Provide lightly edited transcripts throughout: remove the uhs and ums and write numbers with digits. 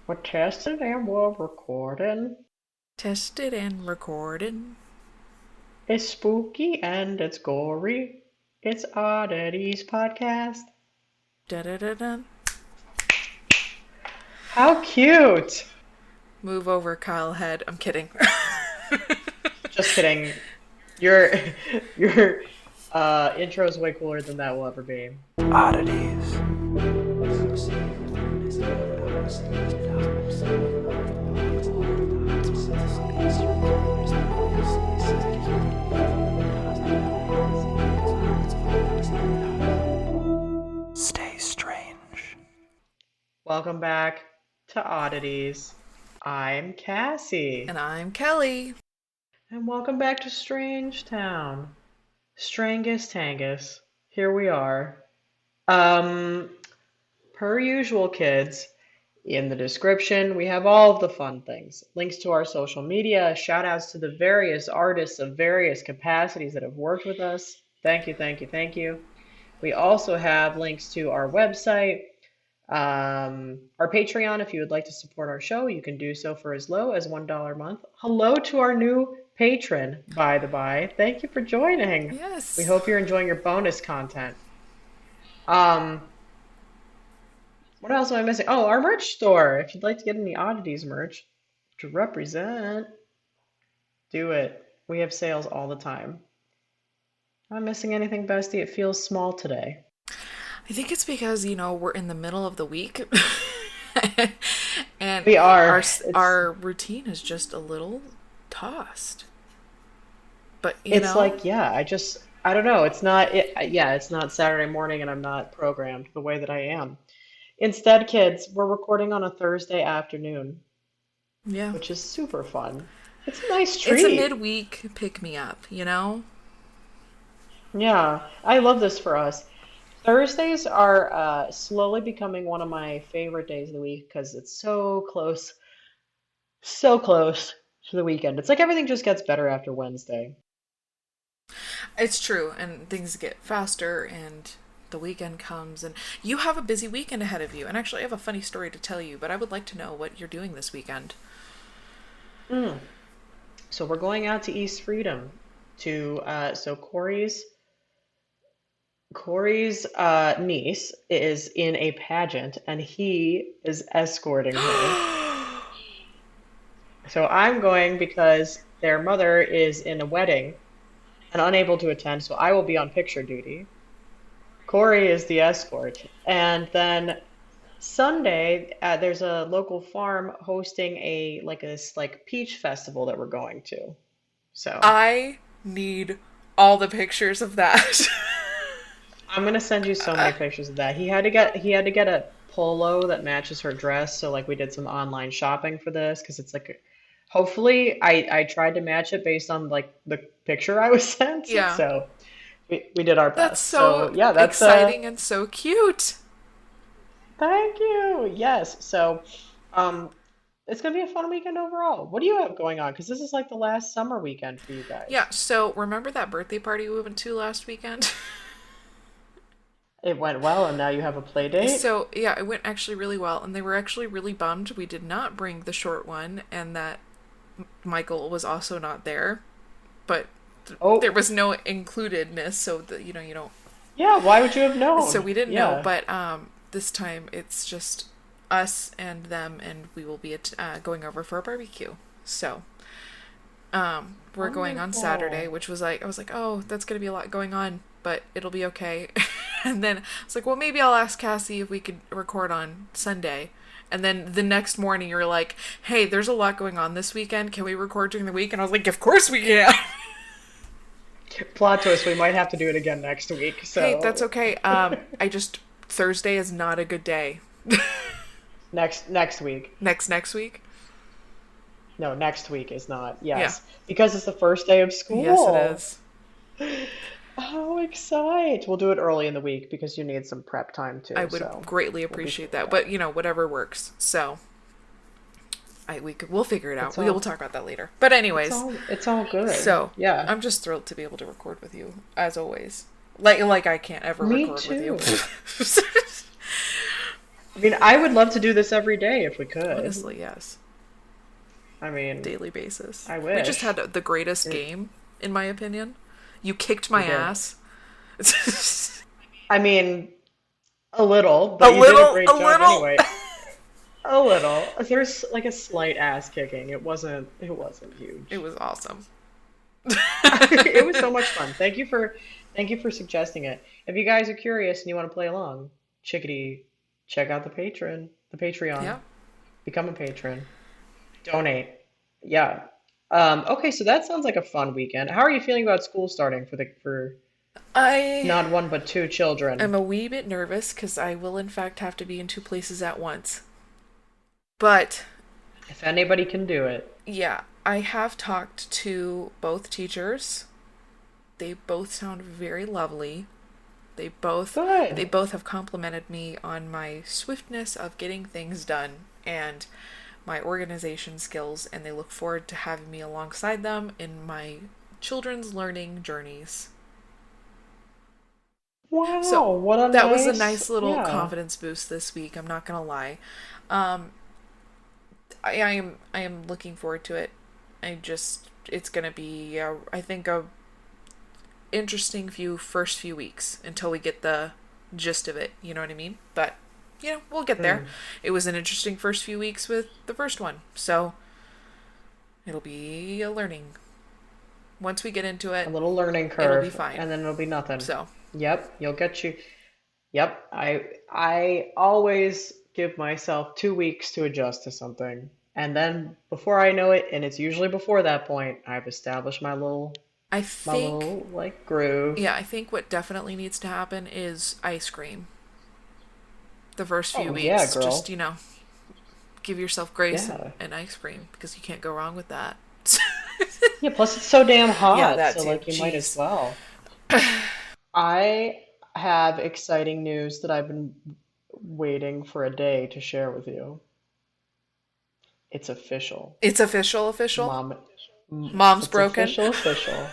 We're tested and we're recording. Tested and recorded. It's spooky and it's gory. It's Oddities podcast. Da da da da. How cute! Move over, Kyle Head. I'm kidding. Just kidding. Your your intro is way cooler than that will ever be. Oddities. Stay strange. Welcome back to Oddities. I'm Cassie. And I'm Kelly. And welcome back to Strange Town. Strangus Tangus. Here we are. Per usual, kids, in the description, we have all of the fun things. Links to our social media, shout outs to the various artists of various capacities that have worked with us. Thank you, thank you, thank you. We also have links to our website, our Patreon. If you would like to support our show, you can do so for as low as $1 a month. Hello to our new patron, by the by. Thank you for joining. We Yes. hope you're enjoying your bonus content. Um, what else am I missing? Oh, our merch store. If you'd like to get any oddities merch to represent, do it. We have sales all the time. Am I missing anything, Bestie? It feels small today. I think it's because, we're in the middle of the week. And We our are. our routine is just a little tossed. But, It's like, yeah, I don't know. It's not Saturday morning and I'm not programmed the way that I am. Instead, kids, we're recording on a Thursday afternoon, yeah. which is super fun. It's a nice It's a treat. midweek pick-me-up. Yeah, I love this for us. Thursdays are slowly becoming one of my favorite days of the week because it's so close to the weekend. It's like everything just gets better after Wednesday. It's true, and things get faster, and the weekend comes, and you have a busy weekend ahead of you. And actually, I have a funny story to tell you, but I would like to know what you're doing this weekend. Mm. So we're going out to East Freedom so Corey's niece is in a pageant and he is escorting her. So I'm going because their mother is in a wedding and unable to attend, so I will be on picture duty. Corey is the escort. And then Sunday, there's a local farm hosting a peach festival that we're going to. So I need all the pictures of that. I'm gonna send you so many pictures of that. He had to get a polo that matches her dress, so like we did some online shopping for this because it's like hopefully I tried to match it based on like the picture I was sent. Yeah. So we did our That's best. so So yeah, that's exciting and so cute. thank you. Yes. So um it's gonna be a fun weekend overall. What do you have going on? Because this is like the last summer weekend for you guys. Yeah, so remember that birthday party we went to last weekend? It went well and now you have a play date? So, yeah, it went actually really well, and they were actually really bummed we did not bring the short one, and that Michael was also not there. But there Oh, was no includedness, so that you don't. yeah, why would you have So known? we didn't know, Yeah. but this time it's just us and them, and we will be going over for a barbecue. So we're going on Saturday, Wonderful. which was like, I was like, oh, that's gonna be a lot going on, but it'll be okay. And then I was like, well, maybe I'll ask Cassie if we could record on Sunday. And then the next morning you're like, hey, there's a lot going on this weekend. Can we record during the week? And I was like, of course we can. Plot twist, we might have to do it again next week. Hey, that's So okay. Thursday is not a good day. next week. Next week? No, next week is not. Yeah. Yes. Because it's the first day of Yes, it school. is. How excited. We'll do it early in the week because you need some prep time I too. would So greatly we'll be appreciate sure of that. that. But whatever works. So we'll figure it out. It's We'll all talk about that later. But it's anyways, all it's all good. so Yeah. I'm just thrilled to be able to record with you as always. Like I can't ever Me record with you. too. I mean, I would love to do this every day if we could. Honestly, yes. I mean, Daily basis. I We just had wish. the greatest It, game, in my opinion. You kicked we my did. ass. I mean, a little, A but you did a little, a great job little. anyway. A little. There's like a slight ass kicking. It wasn't It huge. was awesome. It was so much fun. Thank you for suggesting it. If you guys are curious and you want to play along, chickadee, check out the Patreon. Yeah. Become a patron. Donate. Yeah. Okay, so that sounds like a fun weekend. How are you feeling about school starting for I not one but two am children? a wee bit nervous because I will, in fact, have to be in two places at once. But If anybody can do it. yeah, I have talked to both teachers. They both sound very lovely. They both they Good. both have complimented me on my swiftness of getting things done and my organization skills, and they look forward to having me alongside them in my children's learning journeys. So Wow, what a that was a nice, nice little yeah. confidence boost this week. I'm not gonna lie. Um, I am looking forward to it. It's gonna be I think a interesting first few weeks until we get the gist of it. You know what I mean? But we'll get there. Hmm. It was an interesting first few weeks with the first one, so it'll be a learning. Once we get into A it, little learning it'll be curve, fine. and then it'll be nothing. So Yep, you'll get you. Yep, I always give myself 2 weeks to adjust to something. And then before I know it, and it's usually before that point, I've established I my think little like groove. Yeah, I think what definitely needs to happen is ice cream. The first few Oh yeah, weeks, just, girl. give yourself grace Yeah. and ice cream because you can't go wrong with that. Yeah, plus it's so damn Yeah, hot, that so too. like you might as Jeez. well. I have exciting news that I've been waiting for a day to share with you. It's official. It's official, official. Mom, Mom's it's broken. official, official.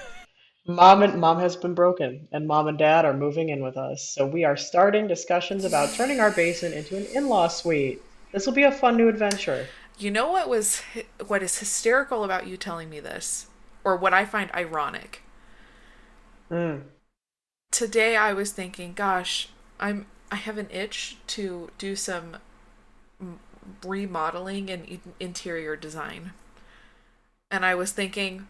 Mom has been broken, and mom and dad are moving in with us. So we are starting discussions about turning our basement into an in-law suite. This will be a fun new adventure. You know what is hysterical about you telling me this, or what I find ironic? Mm. Today I was thinking, gosh, I have an itch to do some remodeling and interior design. And I was thinking,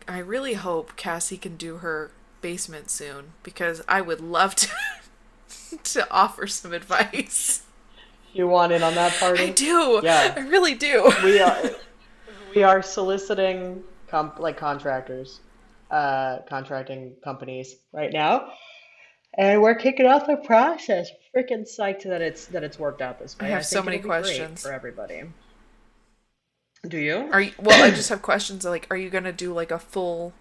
I really hope Cassie can do her basement soon because I would love to to offer some advice. You want in on that I party? do. Yeah, I really do. we are. We are soliciting like contractors, contracting companies right now, and we're kicking off the process. Freaking psyched that it's worked out this I way. have I so think many it'll be great questions. for everybody. Do you? Well, I just have questions like are you going to do like a full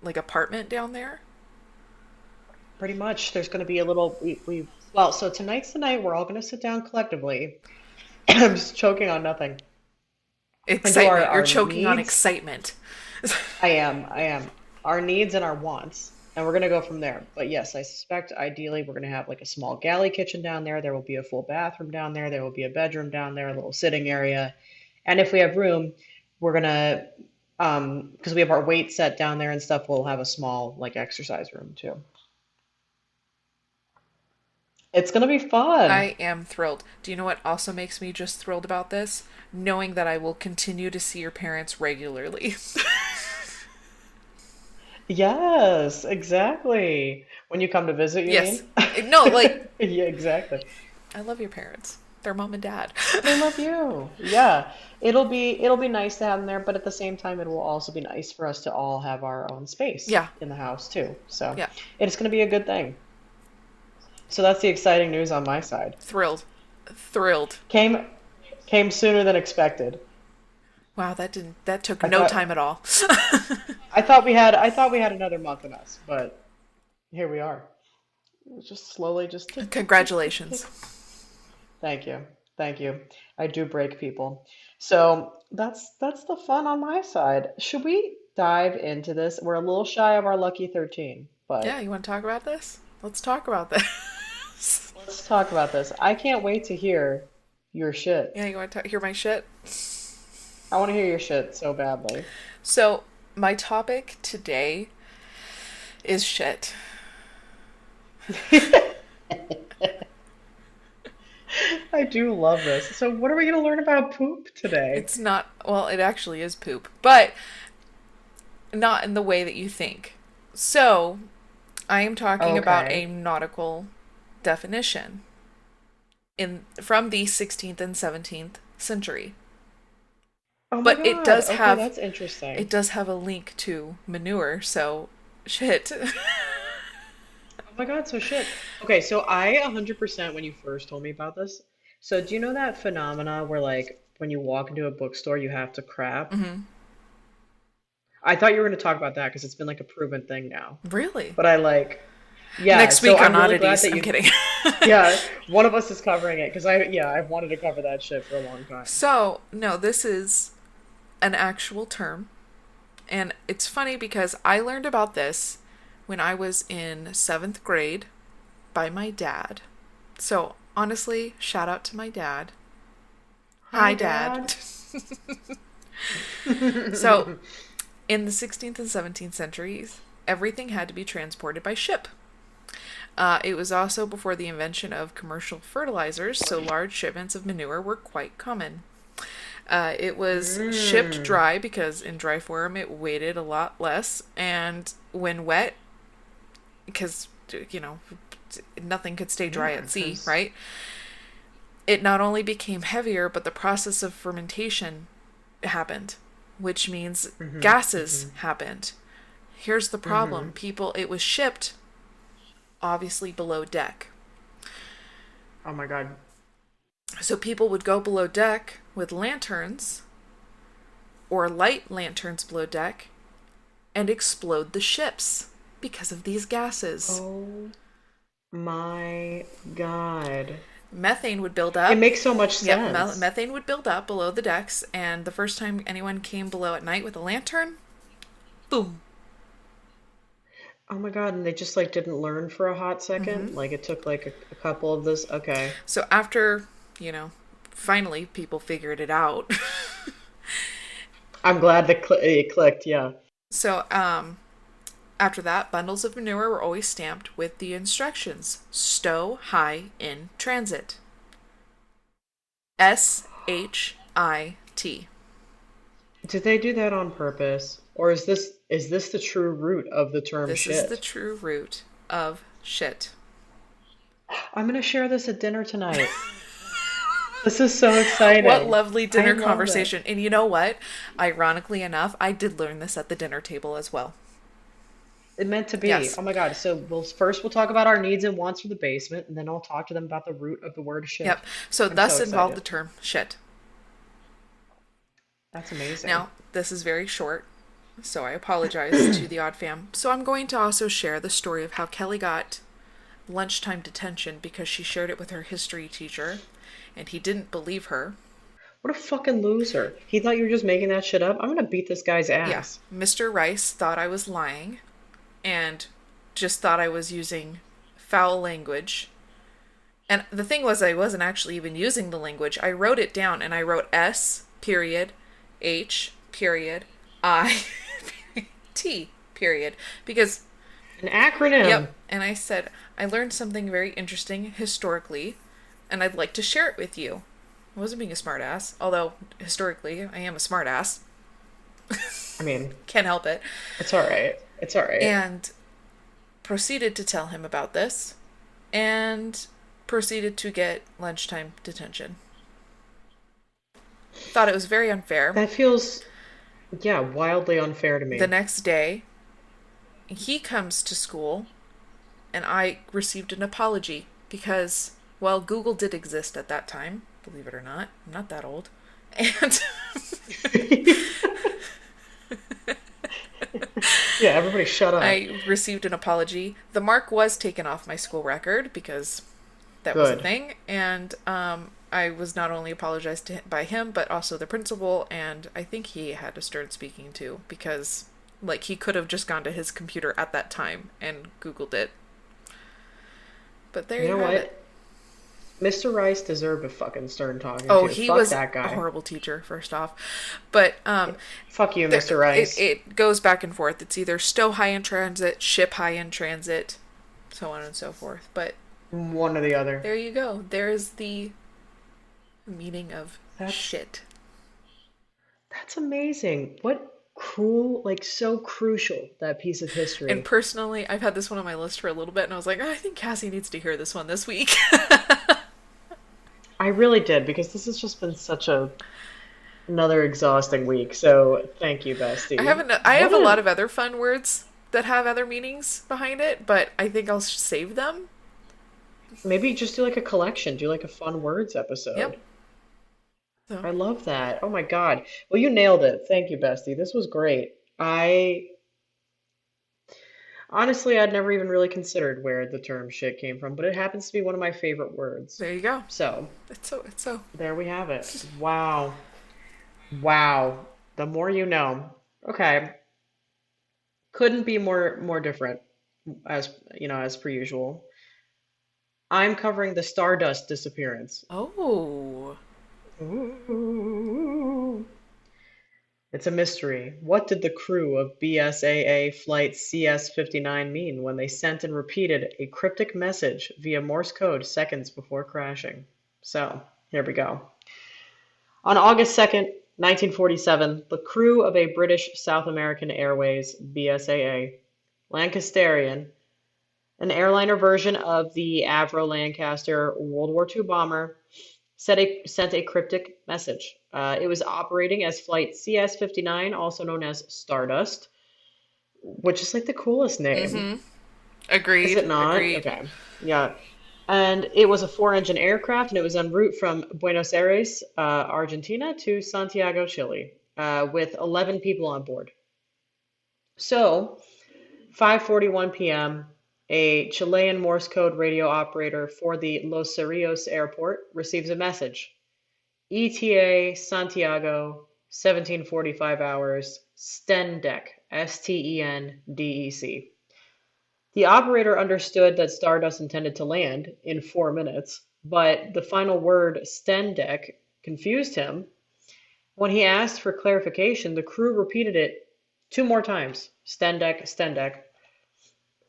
like apartment down there? Pretty much. There's going to be a little. We well, so tonight's the night we're all going to sit down collectively. I'm just choking on nothing. And do Excitement. You're our choking on needs. excitement. I am. Our needs and our wants. And we're going to go from there. But yes, I suspect ideally we're going to have like a small galley kitchen down there. There will be a full bathroom down there. There will be a bedroom down there, a little sitting area. And if we have room, we're going to, because we have our weight set down there and stuff, we'll have a small like exercise room too. It's going to be fun. I am thrilled. Do you know what also makes me just thrilled about this? Knowing that I will continue to see your parents regularly. Yes, exactly. When you come to visit, you Yes. mean? No, like, Yeah, exactly. I love your parents. They're mom and dad. They love you. Yeah. It'll be nice to have them there, but at the same time it will also be nice for us to all have our own space Yeah. in the house too. So Yeah. it's going to be a good thing. So that's the exciting news on my side. Thrilled. Thrilled. Came came sooner than expected. Wow, that took I no thought time at all. I thought we had another month in us, but here we are. It was just slowly just tick tick tick tick Congratulations. tick. Thank you. Thank you. I do break people. So that's the fun on my side. Should we dive into this? We're a little shy of our lucky 13, Yeah, but you want to talk about this? Let's talk about this. let's talk about this. I can't wait to hear Your shit. Yeah, you want to hear my shit? I want to hear your shit so badly. So, my topic today is shit. I do love this. So, what are we going to learn about poop today? It's not, well, it actually is poop, but not in the way that you think. So, I am talking about a Okay. nautical definition in from the 16th and 17th century. Oh my But God. Okay, that's interesting. it does have a link to manure, so shit. Oh my God, so shit. Okay, so I 100% when you first told me about this. So, do you know that phenomena where, like, when you walk into a bookstore, you have to crap? Hmm. I thought you were going to talk about that because it's been like a proven thing now. Really? But I like, yeah, Next so week on I'm really glad Oddities. that I'm you, kidding. yeah, one of us is covering it because yeah, I've wanted to cover that shit for a long time. So, no, this is an actual term. And it's funny because I learned about this when I was in seventh grade by my dad. So, honestly, shout out to my dad. Hi, Hi, Dad. Dad. So, in the 16th and 17th centuries, everything had to be transported by ship. It was also before the invention of commercial fertilizers, so large shipments of manure were quite common. It was shipped Mm. dry because in dry form it weighed a lot less, and when wet, because, you know, nothing could stay dry Yeah, at sea, because. right? It not only became heavier, but the process of fermentation happened, which means Mm-hmm, gases mm-hmm, happened. Here's the mm-hmm. problem. It was shipped obviously below deck. Oh my God. So people would go below deck with lanterns or light lanterns below deck and explode the ships because of these gases. Oh my God. Methane would build It up. makes so much Yep, sense. methane would build up below the decks, and the first time anyone came below at night with a lantern, boom. Oh my God, and they just like didn't learn for a hot Hmm. second. Like it took like a couple of this. Okay. So after, you know, finally people figured it out. I'm glad that it clicked. Yeah. So, after that, bundles of manure were always stamped with the instructions: stow high in transit. SHIT. Did they do that on purpose? Or is this the true root of the term This is the shit? true root of shit. I'm gonna share this at dinner tonight. This is so What exciting. lovely I dinner love it. conversation. And you know what? Ironically enough, I did learn this at the dinner table as well. It meant to be. Yes. Oh my God. So we'll talk about our needs and wants for the basement, and then I'll talk to them about the root of the word shit. Yep. So, I'm so thus involved the excited. term shit. That's amazing. Now, this is very short, so I apologize to the Odd Fam. So, I'm going to also share the story of how Kelly got lunchtime detention because she shared it with her history teacher, and he didn't believe her. What a fucking loser. He thought you were just making that shit up. I'm gonna beat this guy's Yeah, ass. Mr. Rice thought I was lying and just thought I was using foul language. And the thing was, I wasn't actually even using the language. I wrote it down and I wrote S period H period I T period because, An yep. acronym. And I said, I learned something very interesting historically and I'd like to share it with you. I wasn't being a smartass, although historically I am a smartass. I mean, Can't help it. it's all right. It's all right. And proceeded to tell him about this and proceeded to get lunchtime detention. Thought it was very unfair. That feels, yeah, wildly unfair to The me. next day, he comes to school and I received an apology because, well, Google did exist at that time, believe it or not. I'm not that old. And Yeah, everybody shut up. I received an apology. The mark was taken off my school record because that was a Good. thing, and I was not only apologized to by him, but also the principal, and I think he had a stern speaking too because, like, he could have just gone to his computer at that time and Googled it. But there You you know have it. what? Mr. Rice deserved a fucking stern talking Oh, to. he Fuck was that a guy. horrible teacher, first off. But Fuck you, Mr. Rice. it goes back and forth. It's either stow high in transit, ship high in transit, so on and so forth. But One or the other. there you go. There is the meaning of That's shit. that's amazing. What cruel, like so crucial that piece of And history. personally, I've had this one on my list for a little bit, and I was like, "Oh, I think Cassie needs to hear this one this week." I really did because this has just been such a another exhausting week. So thank you, bestie. I have What a lot a of other fun words that have other meanings behind it, but I think I'll save them. maybe just do like a collection, do like a fun words Yep. episode. So I love that. Oh my God. Well, you nailed it. Thank you, bestie. This was great. I honestly, I'd never even really considered where the term shit came from, but it happens to be one of my favorite words. there you go. So It's so. there we have it. Wow. Wow. The more you know. Okay. Couldn't be more different as as per usual. I'm covering the Stardust Disappearance. Oh. Ooh. It's a mystery. What did the crew of BSAA Flight CS-59 mean when they sent and repeated a cryptic message via Morse code seconds before crashing? So, here we go. On August 2nd, 1947, the crew of a British South American Airways BSAA Lancasterian, an airliner version of the Avro Lancaster World War II bomber, sent a cryptic message. It was operating as Flight CS-59, also known as Stardust, which is like the coolest name. Mm-hmm. Is Agreed. it not? Agreed. Okay. Yeah. And it was a four-engine aircraft, and it was en route from Buenos Aires, Argentina, to Santiago, Chile, with 11 people on board. So, 5:41 p.m., a Chilean Morse code radio operator for the Los Cerrillos airport receives a message. ETA Santiago, 1745 hours, Stendec, Stendec. The operator understood that Stardust intended to land in 4 minutes, but the final word Stendec confused him. When he asked for clarification, the crew repeated it two more times. Stendec, Stendec.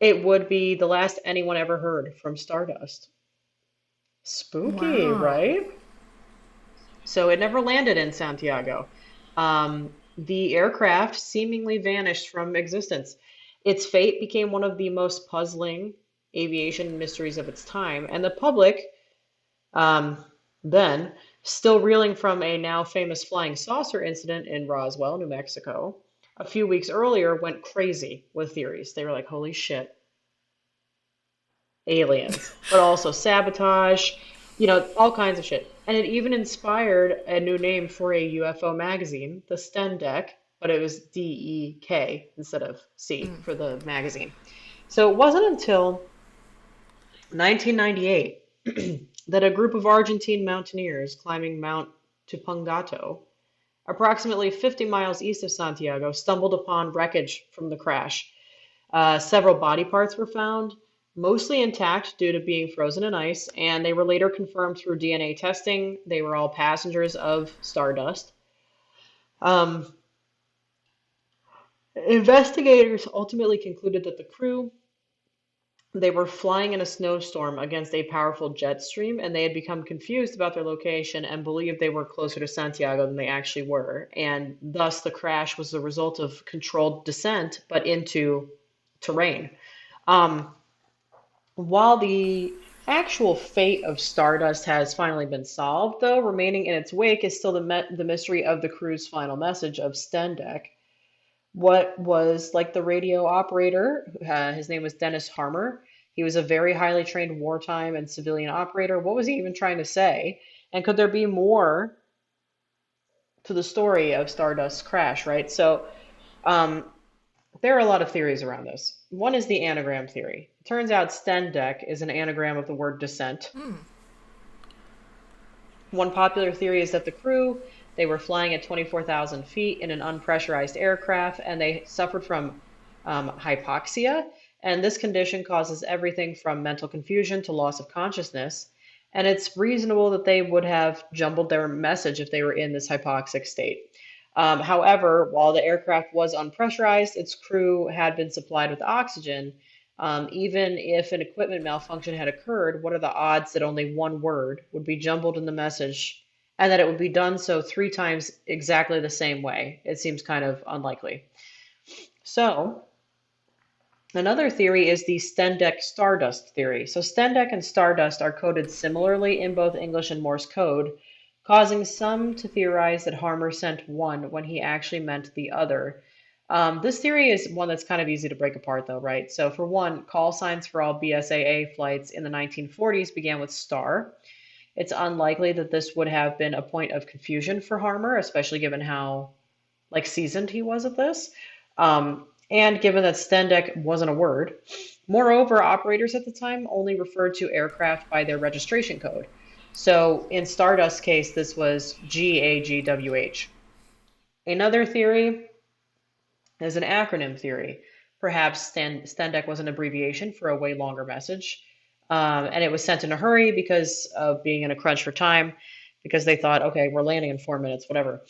It would be the last anyone ever heard from Stardust. Spooky, Wow. right? So it never landed in Santiago. The aircraft seemingly vanished from existence. Its fate became one of the most puzzling aviation mysteries of its time, and the public, um, then, still reeling from a now famous flying saucer incident in Roswell, New Mexico, a few weeks earlier, went crazy with theories. They were like, holy shit, aliens, but also sabotage, all kinds of shit. And it even inspired a new name for a UFO magazine, the Stendek, but it was DEK instead of C Mm. for the magazine. So it wasn't until 1998 that a group of Argentine mountaineers climbing Mount Tupungato, approximately 50 miles east of Santiago, stumbled upon wreckage from the crash. Several body parts were found, mostly intact due to being frozen in ice, and they were later confirmed through DNA testing. They were all passengers of Stardust. Um, Investigators ultimately concluded that the crew they were flying in a snowstorm against a powerful jet stream, and they had become confused about their location and believed they were closer to Santiago than they actually were. And thus, the crash was the result of controlled descent, but into terrain. Um, While the actual fate of Stardust has finally been solved, though, remaining in its wake is still the mystery of the crew's final message of Stendek. What was like the radio operator? His name was Dennis Harmer. He was a very highly trained wartime and civilian operator. What was he even trying to say? And could there be more to the story of Stardust's crash, right? So, um, there are a lot of theories around this. One is the anagram theory. It turns out Stendek is an anagram of the word descent. Hmm. One popular theory is that the crew, they were flying at 24,000 feet in an unpressurized aircraft and they suffered from hypoxia. And this condition causes everything from mental confusion to loss of consciousness. and it's reasonable that they would have jumbled their message if they were in this hypoxic state. However, while the aircraft was unpressurized, its crew had been supplied with oxygen. Even if an equipment malfunction had occurred, what are the odds that only one word would be jumbled in the message and that it would be done so three times exactly the same way? It seems kind of unlikely. So, another theory is the Stendek Stardust theory. So Stendek and Stardust are coded similarly in both English and Morse code, causing some to theorize that Harmer sent one when he actually meant the other. This theory is one that's kind of easy to break apart, though, right? So, for one, call signs for all BSAA flights in the 1940s began with star. It's unlikely that this would have been a point of confusion for Harmer, especially given how like seasoned he was at this. And given that Stendek wasn't a word. Moreover, operators at the time only referred to aircraft by their registration code. So in Stardust's case, this was GAGWH. Another theory is an acronym theory. Perhaps Stendek was an abbreviation for a way longer message. And it was sent in a hurry because of being in a crunch for time, because they thought, okay, we're landing in 4 minutes, whatever.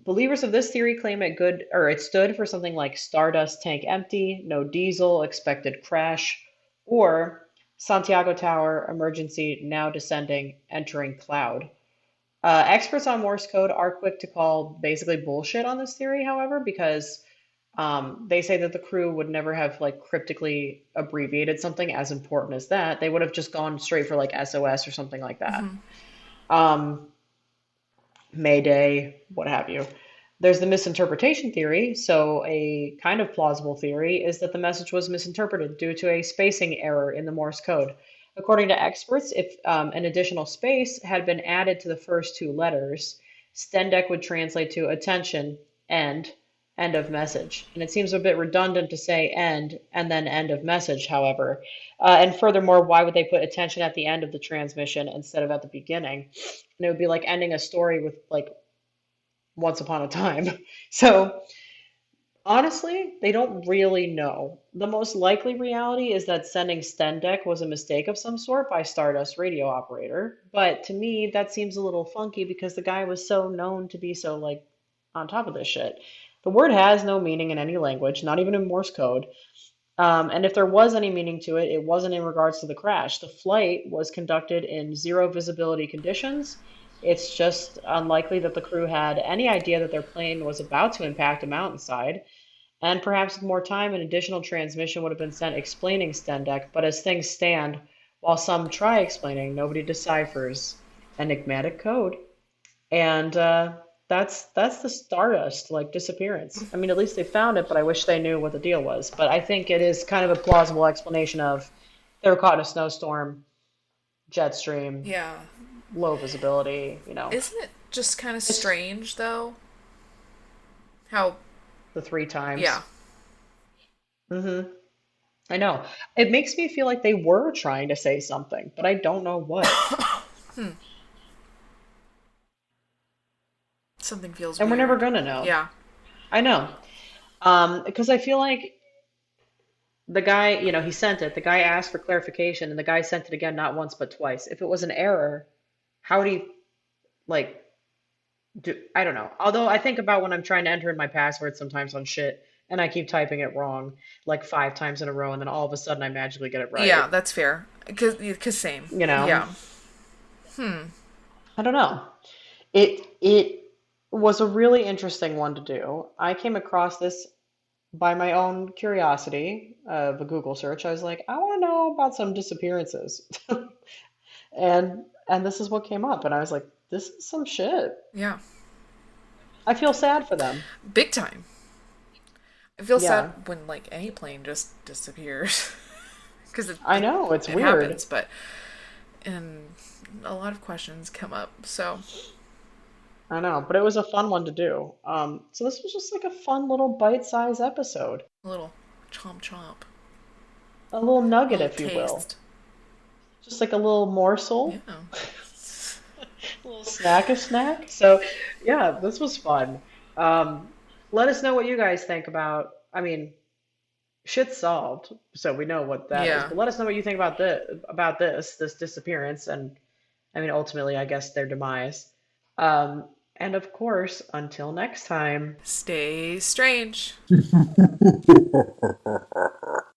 Believers of this theory claim it stood for something like Stardust tank empty, no diesel, expected crash, or Santiago Tower emergency now descending, entering cloud. Experts on Morse code are quick to call basically bullshit on this theory, however, because they say that the crew would never have like cryptically abbreviated something as important as that. They would have just gone straight for like SOS or something like that. Um, Mayday, what have you. There's the misinterpretation theory. So, a kind of plausible theory is that the message was misinterpreted due to a spacing error in the Morse code. According to experts, if an additional space had been added to the first two letters, Stendek would translate to attention, end, end of message. And it seems a bit redundant to say end and then end of message, however. And furthermore, why would they put attention at the end of the transmission instead of at the beginning? And it would be like ending a story with like once upon a time. So honestly, they don't really know. The most likely reality is that sending Stendek was a mistake of some sort by Stardust radio operator. But to me, that seems a little funky because the guy was so known to be so like on top of this shit. The word has no meaning in any language, not even in Morse code. And if there was any meaning to it, it wasn't in regards to the crash. The flight was conducted in zero visibility conditions. It's just unlikely that the crew had any idea that their plane was about to impact a mountainside. And perhaps with more time, an additional transmission would have been sent explaining Stendek. But as things stand, while some try explaining, nobody deciphers enigmatic code. And that's the Stardust like disappearance. I mean, at least they found it, but I wish they knew what the deal was. But I think it is kind of a plausible explanation of they were caught in a snowstorm, jet stream, Yeah. low visibility. Isn't it just kind of It's strange, though? How, the three times. yeah. hmm I know. It makes me feel like they were trying to say something, but I don't know what. Something feels And we're never weird. gonna know. Yeah. I know. Because I feel like the guy, he sent it. The guy asked for clarification, and the guy sent it again, not once but twice. If it was an error, how would he like I don't know. Although I think about when I'm trying to enter in my password sometimes on shit, and I keep typing it wrong like 5 times in a row, and then all of a sudden I magically get it right. Yeah, that's fair. Cause same. You know, Yeah. I don't know. It was a really interesting one to do. I came across this by my own curiosity of a Google search. I was like, I want to know about some disappearances, and this is what came up, and I was like, this is some shit. Yeah. I feel sad for them. Big time. I feel Yeah, sad when, like, any plane just disappears. Because I know it's it weird. happens, but. And a lot of questions come up. So, I know, but it was a fun one to do. So this was just like a fun little bite-sized episode, a little chomp chomp. a little A nugget, little if you will, taste. just like a little morsel, Yeah. a little snack. So yeah, this was fun. Um, Let us know what you guys think about. I mean, shit's solved, so we know what that is. Yeah. But let us know what you think about this disappearance, and I mean, ultimately, I guess their demise. And of course, until next time. Stay strange.